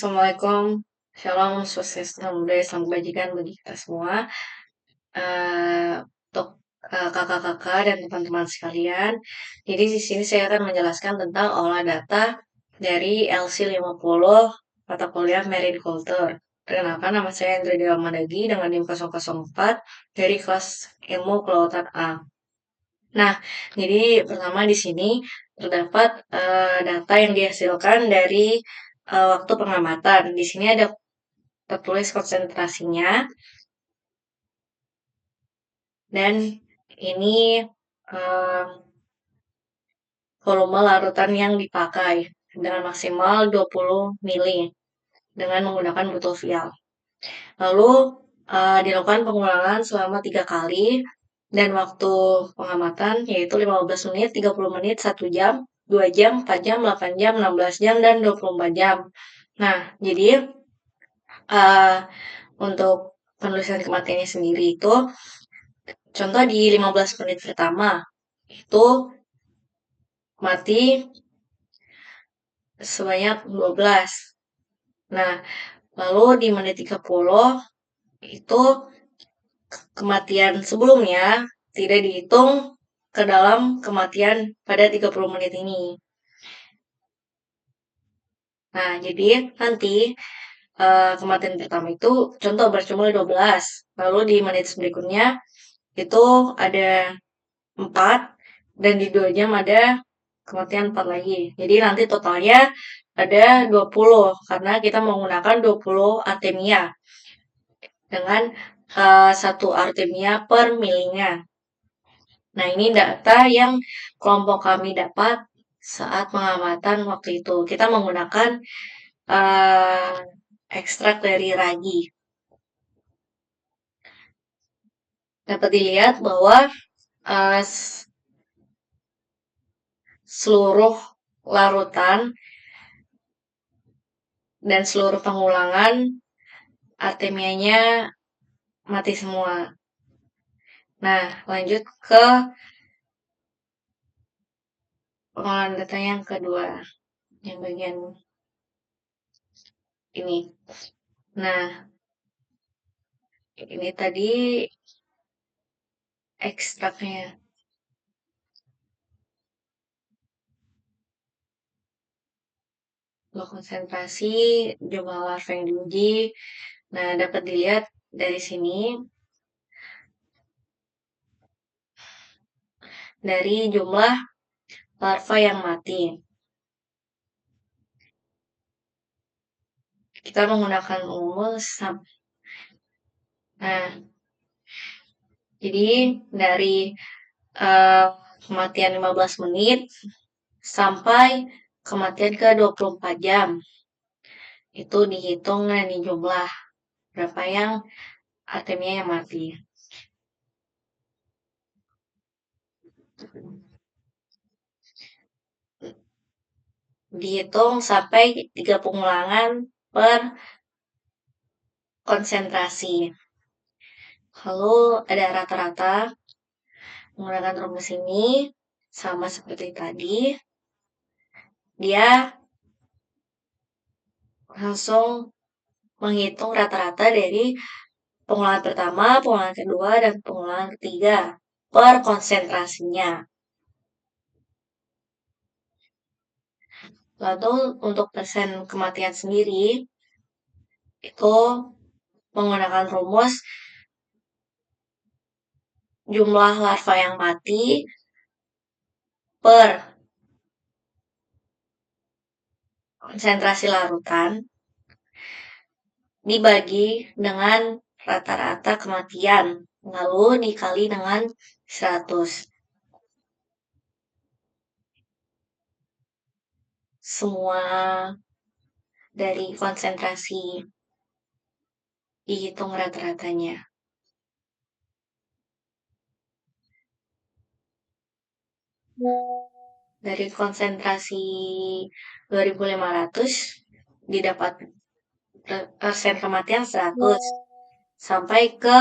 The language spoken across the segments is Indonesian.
Assalamualaikum, shalom, sukses, budaya, salam kebajikan bagi kita semua. Untuk kakak-kakak dan teman-teman sekalian, jadi di sini saya akan menjelaskan tentang olah data dari LC50 mata kuliah Marine Culture. Perkenalkan, nama saya Andrea Dewa Madagi dengan NIM 004 dari kelas ilmu kelautan A. Nah, jadi pertama di sini terdapat data yang dihasilkan dari waktu pengamatan. Di sini ada tertulis konsentrasinya dan ini eh, volume larutan yang dipakai dengan maksimal 20 mili dengan menggunakan botol vial. Lalu dilakukan pengulangan selama 3 kali dan waktu pengamatan yaitu 15 menit, 30 menit, 1 jam, 2 jam, 4 jam, 8 jam, 16 jam, dan 24 jam. Nah, jadi uh, untuk penulisan kematiannya sendiri itu, contoh di 15 menit pertama, itu mati sebanyak 12. Nah, lalu di menit 30, itu kematian sebelumnya tidak dihitung ke dalam kematian pada 30 menit ini. Nah, jadi nanti kematian pertama itu contoh berjumlah 12. Lalu di menit berikutnya itu ada 4 dan di 2 jam ada kematian 4 lagi. Jadi nanti totalnya ada 20 karena kita menggunakan 20 artemia dengan 1 artemia per milinya. Nah, ini data yang kelompok kami dapat saat pengamatan waktu itu. Kita menggunakan uh, ekstrak dari ragi. Dapat dilihat bahwa uh, seluruh larutan dan seluruh pengulangan artemianya mati semua. Nah, lanjut ke pengolahan data yang kedua, yang bagian ini. Nah, ini tadi ekstraknya. Untuk konsentrasi jumlah larva yang diuji. Nah, dapat dilihat dari sini dari jumlah larva yang mati. Kita menggunakan rumus. Nah, jadi dari kematian 15 menit sampai kematian ke 24 jam. Itu dihitung dan dijumlah berapa yang artemia yang mati. Dihitung sampai 3 pengulangan per konsentrasi. Lalu ada rata-rata menggunakan rumus ini sama seperti tadi. Dia langsung menghitung rata-rata dari pengulangan pertama, pengulangan kedua, dan pengulangan ketiga per konsentrasinya. Lalu untuk persen kematian sendiri itu menggunakan rumus jumlah larva yang mati per konsentrasi larutan dibagi dengan rata-rata kematian, lalu dikali dengan 100. Semua dari konsentrasi dihitung rata-ratanya. Dari konsentrasi 2500 didapat persen kematian 100 sampai ke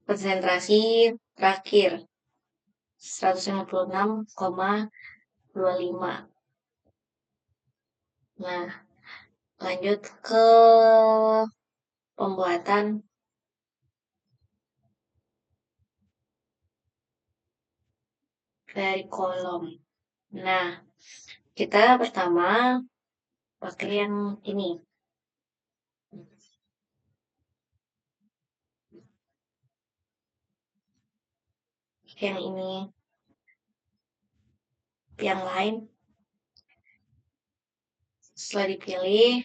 konsentrasi terakhir 156,25. Nah, Lanjut ke pembuatan dari kolom. Nah, kita pertama pakai yang ini. Yang ini, yang lain. Setelah dipilih,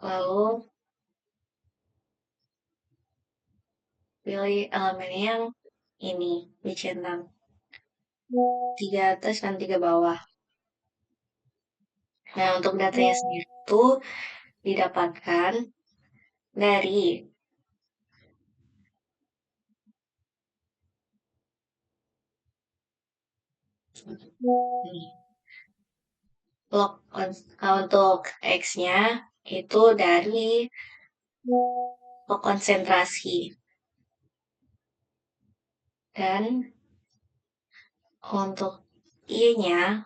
lalu pilih elemen yang ini, dicentang. 3 atas dan 3 bawah. Nah, untuk datanya sendiri itu didapatkan dari ini, log untuk X-nya itu dari log konsentrasi. Dan untuk Y-nya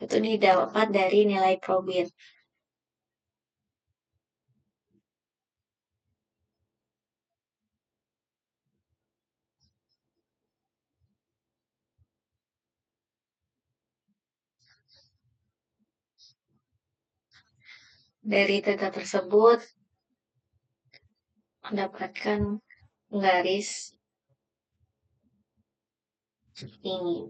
itu didapat dari nilai probit. Dari data tersebut mendapatkan garis ini.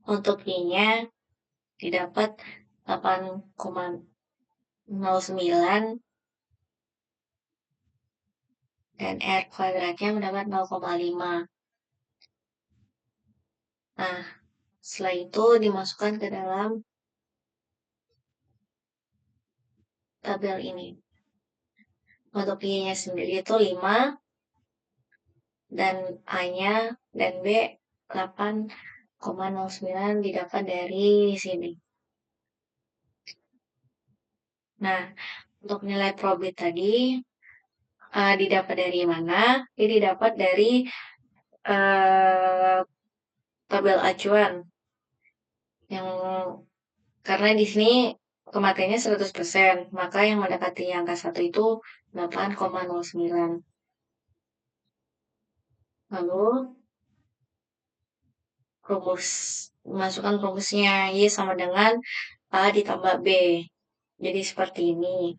Untuk Y-nya didapat 8,09 dan R kuadratnya mendapat 0,5. Nah, setelah itu dimasukkan ke dalam tabel ini. Untuk Y-nya sendiri itu 5 dan A-nya dan B 8,09 didapat dari sini. Nah, untuk nilai probit tadi didapat dari mana? Ini didapat dari uh, tabel acuan yang karena di sini kematiannya 100%, maka yang mendekati angka 1 itu 8,09. Lalu rumus, masukkan rumusnya Y sama dengan A ditambah B. Jadi seperti ini.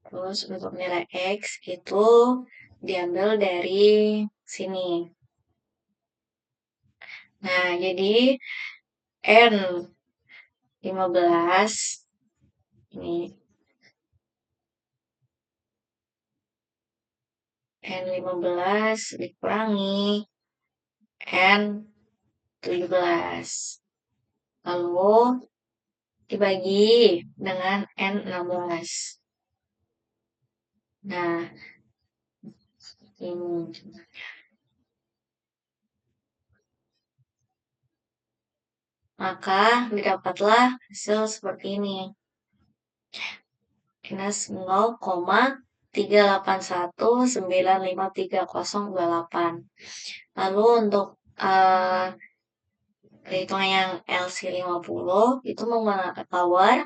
Terus untuk nilai X itu diambil dari sini. Nah, jadi N15 ini N15 dikurangi N17. Lalu dibagi dengan N16. Nah, ini. Maka didapatlah hasil seperti ini. Minus 0,381953028. Lalu untuk perhitungan yang LC50 itu menggunakan power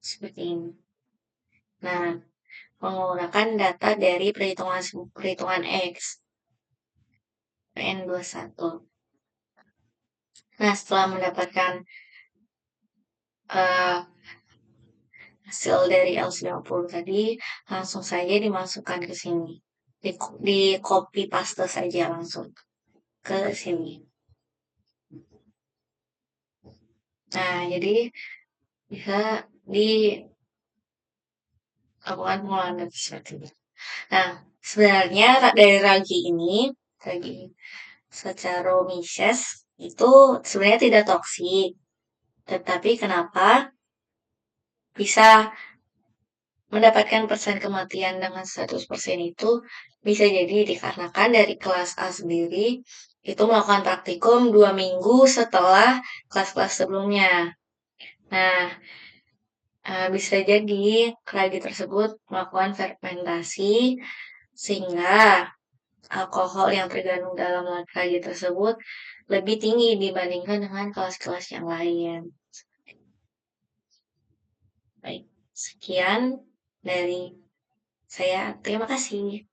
seperti ini. Nah, menggunakan data dari perhitungan X N21. Nah, setelah mendapatkan hasil dari L90 tadi, langsung saja dimasukkan ke sini. Di copy paste saja langsung ke sini. Nah, jadi bisa dilakukan pengolahan data seperti ini. Nah, sebenarnya dari ragi ini, ragi Saccharomyces itu sebenarnya tidak toksik. Tetapi kenapa bisa mendapatkan persen kematian dengan 100% itu bisa jadi dikarenakan dari kelas A sendiri itu melakukan praktikum 2 minggu setelah kelas-kelas sebelumnya. Nah, bisa jadi ragi tersebut melakukan fermentasi sehingga alkohol yang terkandung dalam lagi tersebut lebih tinggi dibandingkan dengan kelas-kelas yang lain. Baik, sekian dari saya. Terima kasih.